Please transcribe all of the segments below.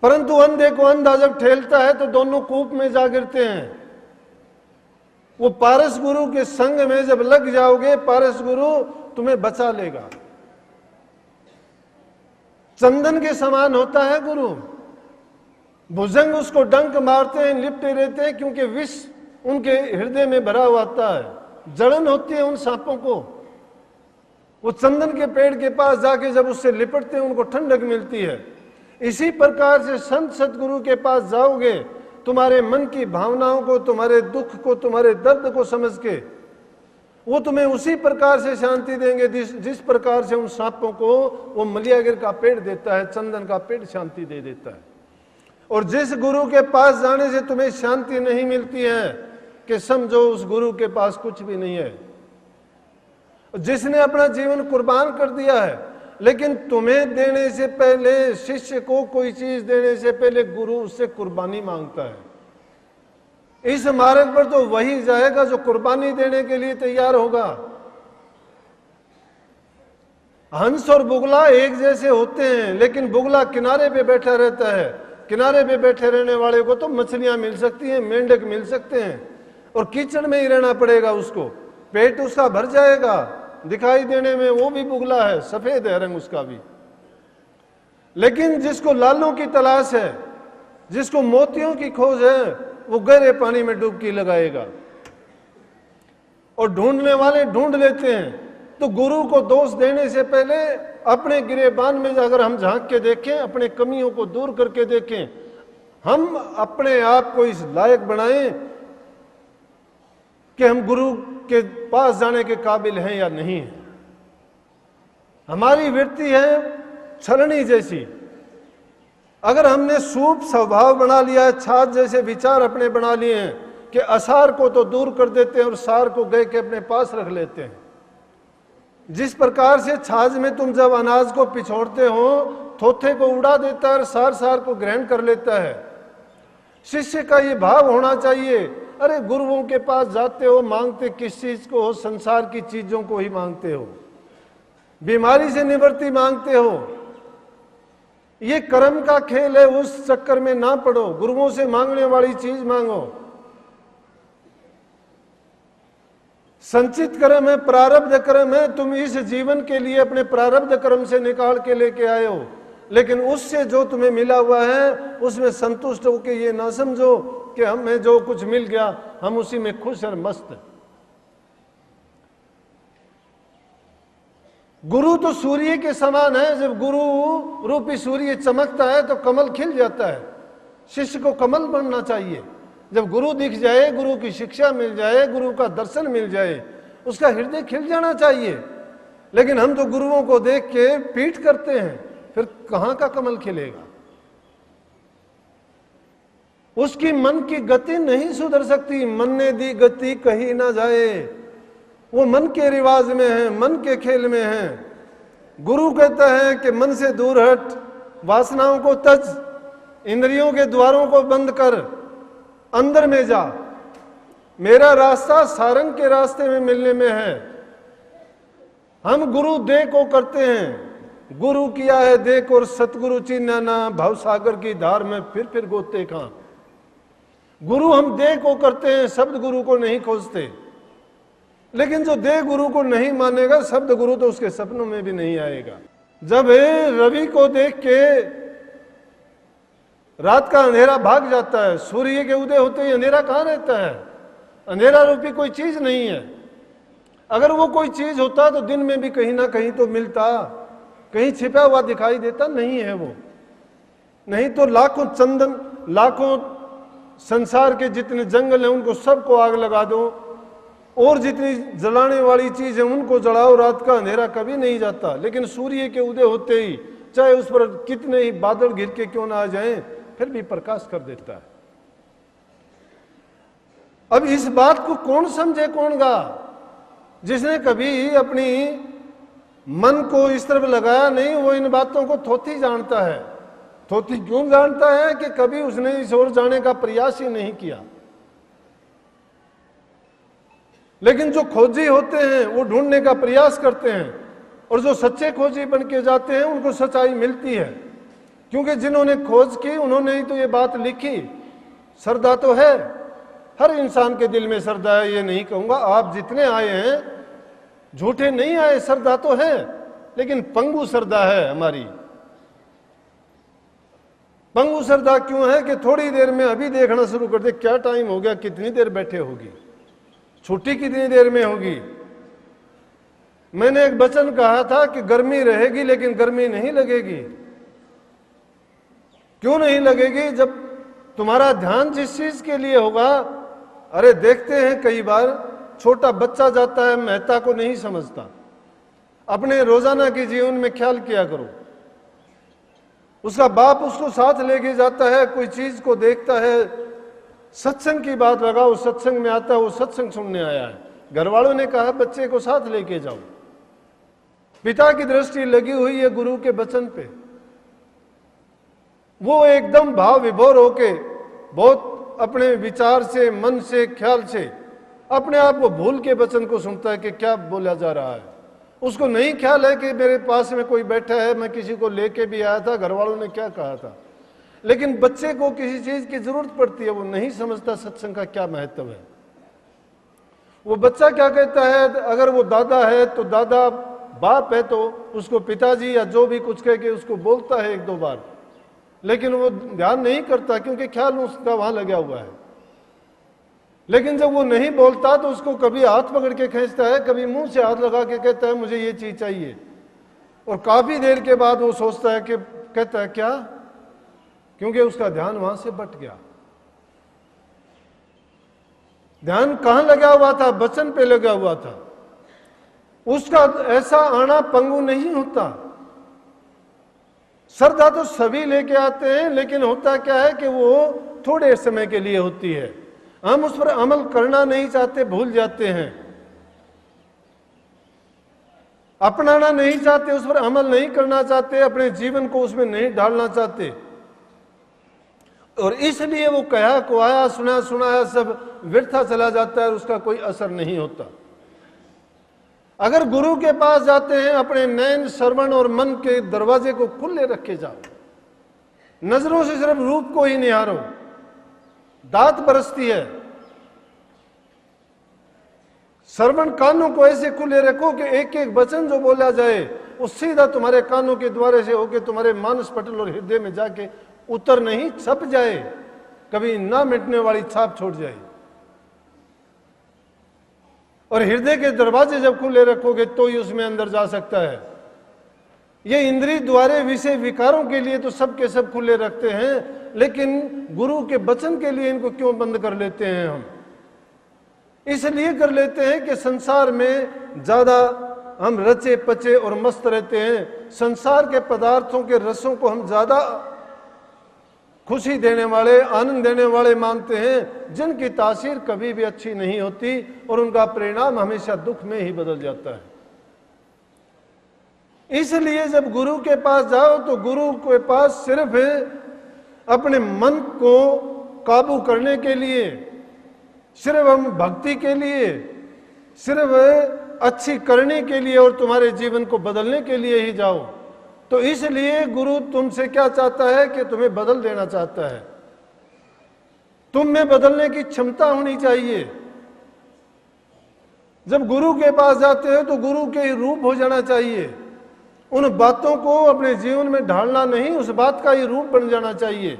परंतु अंधे को अंधा जब ठेलता है तो दोनों कूप में जा गिरते हैं। वो पारस गुरु के संग में जब लग जाओगे, पारस गुरु तुम्हें बचा लेगा। चंदन के समान होता है गुरु। भुजंग उसको डंक मारते हैं, लिपटे रहते हैं, क्योंकि विष उनके हृदय में भरा हुआ आता है, जलन होती है उन सांपों को। वो चंदन के पेड़ के पास जाके जब उससे लिपटते हैं, उनको ठंडक मिलती है। इसी प्रकार से संत सतगुरु के पास जाओगे, तुम्हारे मन की भावनाओं को, तुम्हारे दुख को, तुम्हारे दर्द को समझ के वो तुम्हें उसी प्रकार से शांति देंगे जिस प्रकार से उन सांपों को वो मलियागिर का पेड़ देता है, चंदन का पेड़ शांति दे देता है। और जिस गुरु के पास जाने से तुम्हें शांति नहीं मिलती है, कि समझो उस गुरु के पास कुछ भी नहीं है। जिसने अपना जीवन कुर्बान कर दिया है, लेकिन तुम्हें देने से पहले, शिष्य को कोई चीज देने से पहले गुरु उससे कुर्बानी मांगता है। इस मार्ग पर तो वही जाएगा जो कुर्बानी देने के लिए तैयार होगा। हंस और बुगला एक जैसे होते हैं, लेकिन बुगला किनारे पे बैठा रहता है। किनारे पे बैठे रहने वाले को तो मछलियां मिल सकती हैं, मेंढक मिल सकते हैं, और कीचड़ में ही रहना पड़ेगा उसको। पेट उसका भर जाएगा, दिखाई देने में वो भी बुगला है, सफेद है रंग उसका भी। लेकिन जिसको लालों की तलाश है, जिसको मोतियों की खोज है, वो गहरे पानी में डुबकी लगाएगा। और ढूंढने वाले ढूंढ लेते हैं। तो गुरु को दोष देने से पहले अपने गिरेबान में अगर हम झांक के देखें, अपने कमियों को दूर करके देखें, हम अपने आप को इस लायक बनाएं कि हम गुरु के पास जाने के काबिल हैं या नहीं है। हमारी वृत्ति है छलनी जैसी। अगर हमने सूप स्वभाव बना लिया है, छाछ जैसे विचार अपने बना लिए हैं कि असार को तो दूर कर देते हैं और सार को गए के अपने पास रख लेते हैं। जिस प्रकार से छाछ में तुम जब अनाज को पिछोड़ते हो, थोथे को उड़ा देता है और सार सार को ग्रहण कर लेता है। शिष्य का ये भाव होना चाहिए। अरे गुरुओं के पास जाते हो, मांगते किस चीज को हो? संसार की चीजों को ही मांगते हो, बीमारी से निवृत्ति मांगते हो। ये कर्म का खेल है, उस चक्कर में ना पड़ो। गुरुओं से मांगने वाली चीज मांगो। संचित कर्म है, प्रारब्ध कर्म है। तुम इस जीवन के लिए अपने प्रारब्ध कर्म से निकाल के लेके आए हो, लेकिन उससे जो तुम्हें मिला हुआ है उसमें संतुष्ट होकर ये ना समझो कि हमें जो कुछ मिल गया हम उसी में खुश और मस्त हैं। गुरु तो सूर्य के समान है। जब गुरु रूपी सूर्य चमकता है तो कमल खिल जाता है। शिष्य को कमल बनना चाहिए। जब गुरु दिख जाए, गुरु की शिक्षा मिल जाए, गुरु का दर्शन मिल जाए, उसका हृदय खिल जाना चाहिए। लेकिन हम तो गुरुओं को देख के पीठ करते हैं, फिर कहां का कमल खिलेगा? उसकी मन की गति नहीं सुधर सकती। मन ने दी गति कहीं ना जाए। वो मन के रिवाज में है, मन के खेल में है। गुरु कहता है कि मन से दूर हट, वासनाओं को तज, इंद्रियों के द्वारों को बंद कर, अंदर में जा। मेरा रास्ता सारंग के रास्ते में मिलने में है। हम गुरु देह को करते हैं। गुरु किया है देख और सतगुरु चिन्ह ना, भवसागर की धार में फिर गोते कहां। गुरु हम देह को करते हैं, शब्द गुरु को नहीं खोजते। लेकिन जो देह गुरु को नहीं मानेगा, शब्द गुरु तो उसके सपनों में भी नहीं आएगा। जब रवि को देख के रात का अंधेरा भाग जाता है, सूर्य के उदय होते ही अंधेरा कहां रहता है? अंधेरा रूपी कोई चीज नहीं है। अगर वो कोई चीज होता तो दिन में भी कहीं ना कहीं तो मिलता, कहीं छिपा हुआ दिखाई देता। नहीं है वो। नहीं तो लाखों चंदन, लाखों संसार के जितने जंगल हैं उनको सबको आग लगा दो, और जितनी जलाने वाली चीज है उनको जलाओ, रात का अंधेरा कभी नहीं जाता। लेकिन सूर्य के उदय होते ही, चाहे उस पर कितने ही बादल घिर के क्यों ना आ जाएं, फिर भी प्रकाश कर देता है। अब इस बात को कौन समझे, कौन गा? जिसने कभी अपनी मन को इस तरफ लगाया नहीं, वो इन बातों को थोथी जानता है। थोथी क्यों जानता है? कि कभी उसने इस ओर जाने का प्रयास ही नहीं किया। लेकिन जो खोजी होते हैं वो ढूंढने का प्रयास करते हैं, और जो सच्चे खोजी बन के जाते हैं उनको सच्चाई मिलती है। क्योंकि जिन्होंने खोज की उन्होंने ही तो ये बात लिखी। श्रद्धा तो है, हर इंसान के दिल में श्रद्धा है, ये नहीं कहूंगा। आप जितने आए हैं झूठे नहीं आए, श्रद्धा तो है, लेकिन पंगु श्रद्धा है हमारी। पंगु श्रद्धा क्यों है कि थोड़ी देर में अभी देखना शुरू कर दे, क्या टाइम हो गया, कितनी देर बैठे होगी, छुट्टी कितनी देर में होगी। मैंने एक वचन कहा था कि गर्मी रहेगी लेकिन गर्मी नहीं लगेगी। क्यों नहीं लगेगी? जब तुम्हारा ध्यान जिस चीज के लिए होगा। अरे देखते हैं कई बार छोटा बच्चा जाता है, महत्ता को नहीं समझता। अपने रोजाना के जीवन में ख्याल किया करो, उसका बाप उसको साथ लेके जाता है, कोई चीज को देखता है, सत्संग की बात लगा, वो सत्संग में आता है, वो सत्संग सुनने आया है। घर वालों ने कहा बच्चे को साथ लेके जाओ। पिता की दृष्टि लगी हुई है गुरु के वचन पे। वो एकदम भाव विभोर होके बहुत अपने विचार से, मन से, ख्याल से अपने आप को भूल के वचन को सुनता है कि क्या बोला जा रहा है। उसको नहीं ख्याल है कि मेरे पास में कोई बैठा है, मैं किसी को लेके भी आया था, घर वालों ने क्या कहा था। लेकिन बच्चे को किसी चीज की जरूरत पड़ती है, वो नहीं समझता सत्संग का क्या महत्व है। वो बच्चा क्या कहता है, अगर वो दादा है तो दादा, बाप है तो उसको पिताजी या जो भी कुछ कह के उसको बोलता है एक दो बार, लेकिन वो ध्यान नहीं करता क्योंकि ख्याल उसका वहां लगा हुआ है। लेकिन जब वो नहीं बोलता तो उसको कभी हाथ पकड़ के खींचता है, कभी मुंह से हाथ लगा के कहता है मुझे ये चीज चाहिए, और काफी देर के बाद वो सोचता है कि कहता है क्या, क्योंकि उसका ध्यान वहां से बट गया। ध्यान कहां लगा हुआ था? वचन पे लगा हुआ था। उसका ऐसा आना पंगु नहीं होता। श्रद्धा तो सभी लेके आते हैं, लेकिन होता क्या है कि वो थोड़े समय के लिए होती है। हम उस पर अमल करना नहीं चाहते, भूल जाते हैं, अपनाना नहीं चाहते, उस पर अमल नहीं करना चाहते, अपने जीवन को उसमें नहीं डालना चाहते, और इसलिए वो कहा को आया, सुना सुनाया सब व्यर्था चला जाता है, उसका कोई असर नहीं होता। अगर गुरु के पास जाते हैं, अपने नयन, श्रवण और मन के दरवाजे को खुले रख के जाओ। नजरों से सिर्फ रूप को ही निहारो, दांत बरसती है। श्रवण कानों को ऐसे खुले रखो कि एक एक वचन जो बोला जाए वो सीधा तुम्हारे कानों के द्वारे से होके तुम्हारे मानस पटल और हृदय में जाके उतर नहीं, छप जाए, कभी ना मिटने वाली छाप छोड़ जाए। और हृदय के दरवाजे जब खुले रखोगे तो ही उसमें अंदर जा सकता है। ये इंद्रिय द्वारे विषय विकारों के लिए तो सब के सब खुले रखते हैं, लेकिन गुरु के वचन के लिए इनको क्यों बंद कर लेते हैं? हम इसलिए कर लेते हैं कि संसार में ज्यादा हम रचे पचे और मस्त रहते हैं। संसार के पदार्थों के रसों को हम ज्यादा खुशी देने वाले, आनंद देने वाले मानते हैं, जिनकी तासीर कभी भी अच्छी नहीं होती और उनका परिणाम हमेशा दुख में ही बदल जाता है। इसलिए जब गुरु के पास जाओ तो गुरु के पास सिर्फ अपने मन को काबू करने के लिए, सिर्फ हम भक्ति के लिए, सिर्फ अच्छी करने के लिए और तुम्हारे जीवन को बदलने के लिए ही जाओ। तो इसलिए गुरु तुमसे क्या चाहता है कि तुम्हें बदल देना चाहता है। तुम में बदलने की क्षमता होनी चाहिए। जब गुरु के पास जाते हो तो गुरु के ही रूप हो जाना चाहिए। उन बातों को अपने जीवन में ढालना नहीं, उस बात का ही रूप बन जाना चाहिए।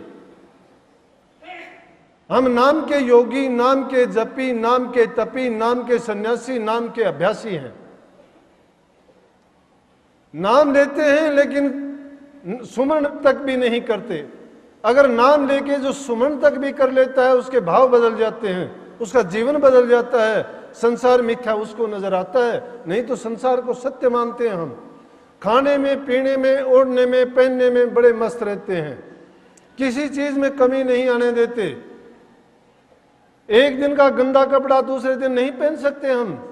हम नाम के योगी, नाम के जपी, नाम के तपी, नाम के सन्यासी, नाम के अभ्यासी हैं। नाम लेते हैं लेकिन सुमरण तक भी नहीं करते। अगर नाम लेके जो सुमरण तक भी कर लेता है उसके भाव बदल जाते हैं, उसका जीवन बदल जाता है। संसार मिथ्या उसको नजर आता है, नहीं तो संसार को सत्य मानते हैं। हम खाने में, पीने में, ओढ़ने में, पहनने में बड़े मस्त रहते हैं, किसी चीज में कमी नहीं आने देते। एक दिन का गंदा कपड़ा दूसरे दिन नहीं पहन सकते हम।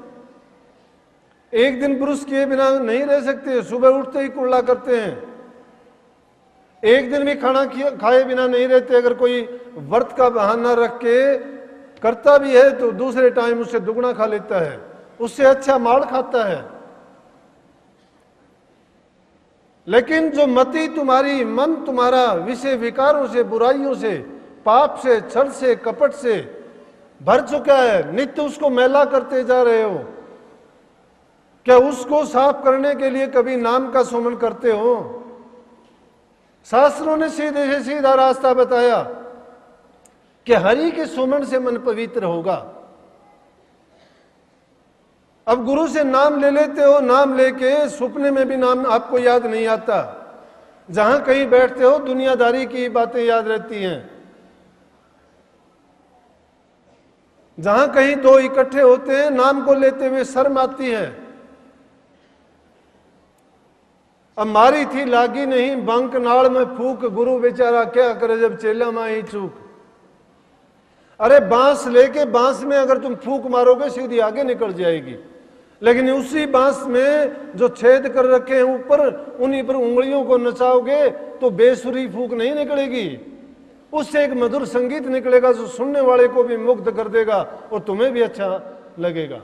एक दिन ब्रश किए बिना नहीं रह सकते, सुबह उठते ही कुल्ला करते हैं। एक दिन भी खाना खाए बिना नहीं रहते। अगर कोई व्रत का बहाना रख के करता भी है तो दूसरे टाइम उससे दुगना खा लेता है, उससे अच्छा माल खाता है। लेकिन जो मति तुम्हारी, मन तुम्हारा विषय विकारों से, बुराइयों से, पाप से, छल से, कपट से भर चुका है, नित्य उसको मैला करते जा रहे हो, क्या उसको साफ करने के लिए कभी नाम का सुमन करते हो? शास्त्रों ने सीधे से सीधा रास्ता बताया कि हरि के सुमन से मन पवित्र होगा। अब गुरु से नाम ले लेते हो, नाम लेके सपने में भी नाम आपको याद नहीं आता, जहां कहीं बैठते हो दुनियादारी की बातें याद रहती हैं, जहां कहीं दो इकट्ठे होते हैं नाम को लेते हुए शर्म आती है। अब मारी थी लागी नहीं बंक नाड़ में फूक, गुरु बेचारा क्या करे जब चेला मां ही चूक। अरे बांस लेके बांस में अगर तुम फूक मारोगे सीधी आगे निकल जाएगी, लेकिन उसी बांस में जो छेद कर रखे हैं ऊपर, उन्हीं पर उंगलियों को नचाओगे तो बेसुरी फूक नहीं निकलेगी, उससे एक मधुर संगीत निकलेगा जो सुनने वाले को भी मुग्ध कर देगा और तुम्हें भी अच्छा लगेगा।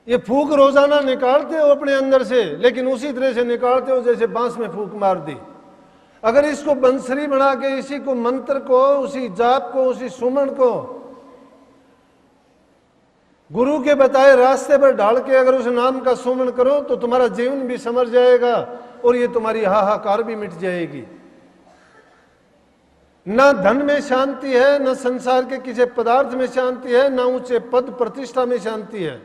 ये फूक रोजाना निकालते हो अपने अंदर से, लेकिन उसी तरह से निकालते हो जैसे बांस में फूक मार दी। अगर इसको बंसरी बना के, इसी को मंत्र को, उसी जाप को, उसी सुमन को गुरु के बताए रास्ते पर डाल के अगर उस नाम का सुमन करो तो तुम्हारा जीवन भी समर जाएगा और ये तुम्हारी हाहाकार भी मिट जाएगी। ना धन में शांति है, ना संसार के किसी पदार्थ में शांति है, ना ऊंचे पद प्रतिष्ठा में शांति है।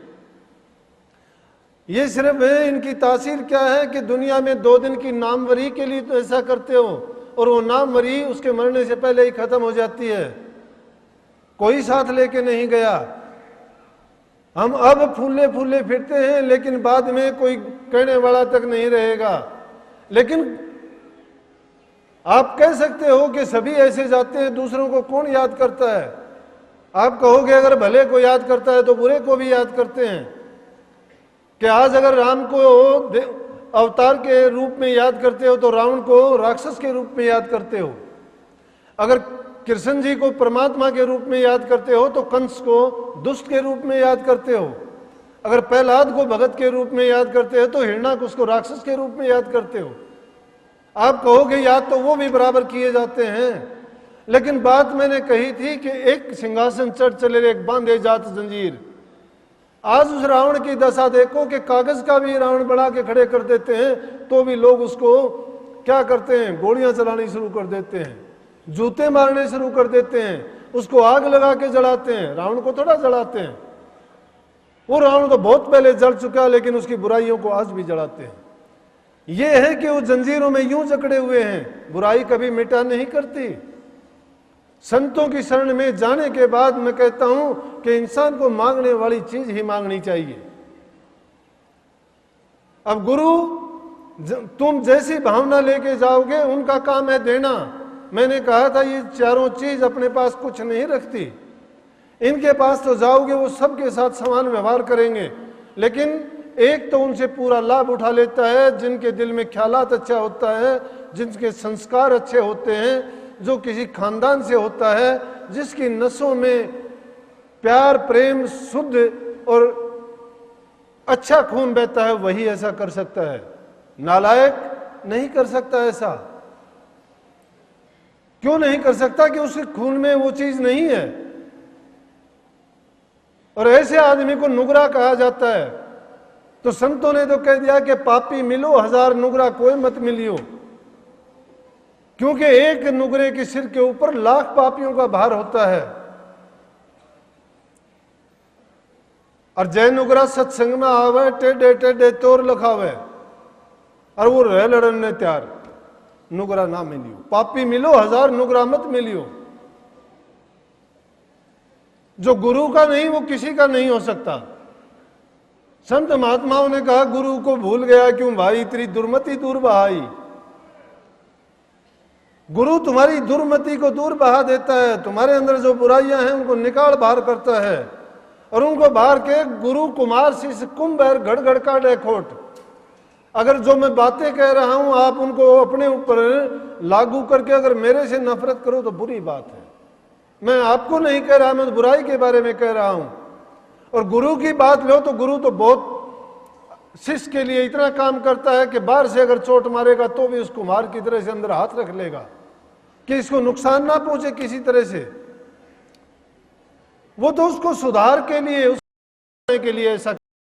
ये सिर्फ इनकी तासीर क्या है कि दुनिया में 2 दिन की नामवरी के लिए तो ऐसा करते हो और वो नामवरी उसके मरने से पहले ही खत्म हो जाती है, कोई साथ लेके नहीं गया। हम अब फूले फूले फिरते हैं लेकिन बाद में कोई कहने वाला तक नहीं रहेगा। लेकिन आप कह सकते हो कि सभी ऐसे जाते हैं, दूसरों को कौन याद करता है? आप कहोगे अगर भले को याद करता है तो बुरे को भी याद करते हैं। कि आज अगर राम को अवतार के रूप में याद करते हो तो रावण को राक्षस के रूप में याद करते हो। अगर कृष्ण जी को परमात्मा के रूप में याद करते हो तो कंस को दुष्ट के रूप में याद करते हो। अगर प्रहलाद को भगत के रूप में याद करते हो तो हिरण्याकश को राक्षस के रूप में याद करते हो। आप कहोगे याद तो वो भी बराबर किए जाते हैं, लेकिन बात मैंने कही थी कि एक सिंहासन चढ़ चले एक बांधे जात जंजीर। आज उस रावण की दशा देखो कि कागज का भी रावण बना के खड़े कर देते हैं तो भी लोग उसको क्या करते हैं, गोलियां चलानी शुरू कर देते हैं, जूते मारने शुरू कर देते हैं, उसको आग लगा के जलाते हैं। रावण को थोड़ा जलाते हैं, वो रावण तो बहुत पहले जल चुका, लेकिन उसकी बुराइयों को आज भी जलाते हैं। ये है कि वो जंजीरों में यूं जकड़े हुए हैं, बुराई कभी मिटा नहीं करती। संतों की शरण में जाने के बाद मैं कहता हूं कि इंसान को मांगने वाली चीज ही मांगनी चाहिए। अब गुरु तुम जैसी भावना लेके जाओगे उनका काम है देना। मैंने कहा था ये चारों चीज अपने पास कुछ नहीं रखती, इनके पास तो जाओगे वो सबके साथ समान व्यवहार करेंगे, लेकिन एक तो उनसे पूरा लाभ उठा लेता है जिनके दिल में ख्यालात अच्छा होता है, जिनके संस्कार अच्छे होते हैं, जो किसी खानदान से होता है, जिसकी नसों में प्यार प्रेम शुद्ध और अच्छा खून बहता है, वही ऐसा कर सकता है। नालायक नहीं कर सकता ऐसा। क्यों नहीं कर सकता? कि उसके खून में वो चीज नहीं है। और ऐसे आदमी को नुगरा कहा जाता है। तो संतों ने तो कह दिया कि पापी मिलो 1000 नुगरा कोई मत मिलियो, क्योंकि एक नुगरे के सिर के ऊपर लाख पापियों का भार होता है। और जय नुगरा सत्संग में आवे टेढ़े टेढ़े तोर लखावे और वो रह लड़ने त्यार, नुगरा ना मिलियो। पापी मिलो 1000 नुगरा मत मिलियो। जो गुरु का नहीं वो किसी का नहीं हो सकता। संत महात्माओं ने कहा गुरु को भूल गया क्यों भाई, तेरी दुर्मति दूर बहाई। गुरु तुम्हारी दुर्मति को दूर बहा देता है, तुम्हारे अंदर जो बुराइयां हैं उनको निकाल बाहर करता है, और उनको बाहर के गुरु कुमार शीश कुंभर घड़ घड़ का डेखोट। अगर जो मैं बातें कह रहा हूं आप उनको अपने ऊपर लागू करके अगर मेरे से नफरत करो तो बुरी बात है। मैं आपको नहीं कह रहा, मैं बुराई के बारे में कह रहा हूं। और गुरु की बात लो तो गुरु तो बहुत शिष्य के लिए इतना काम करता है कि बाहर से अगर चोट मारेगा तो भी उसको मार की तरह से अंदर हाथ रख लेगा कि इसको नुकसान ना पहुंचे किसी तरह से। वो तो उसको सुधार के लिए, उसके लिए ऐसा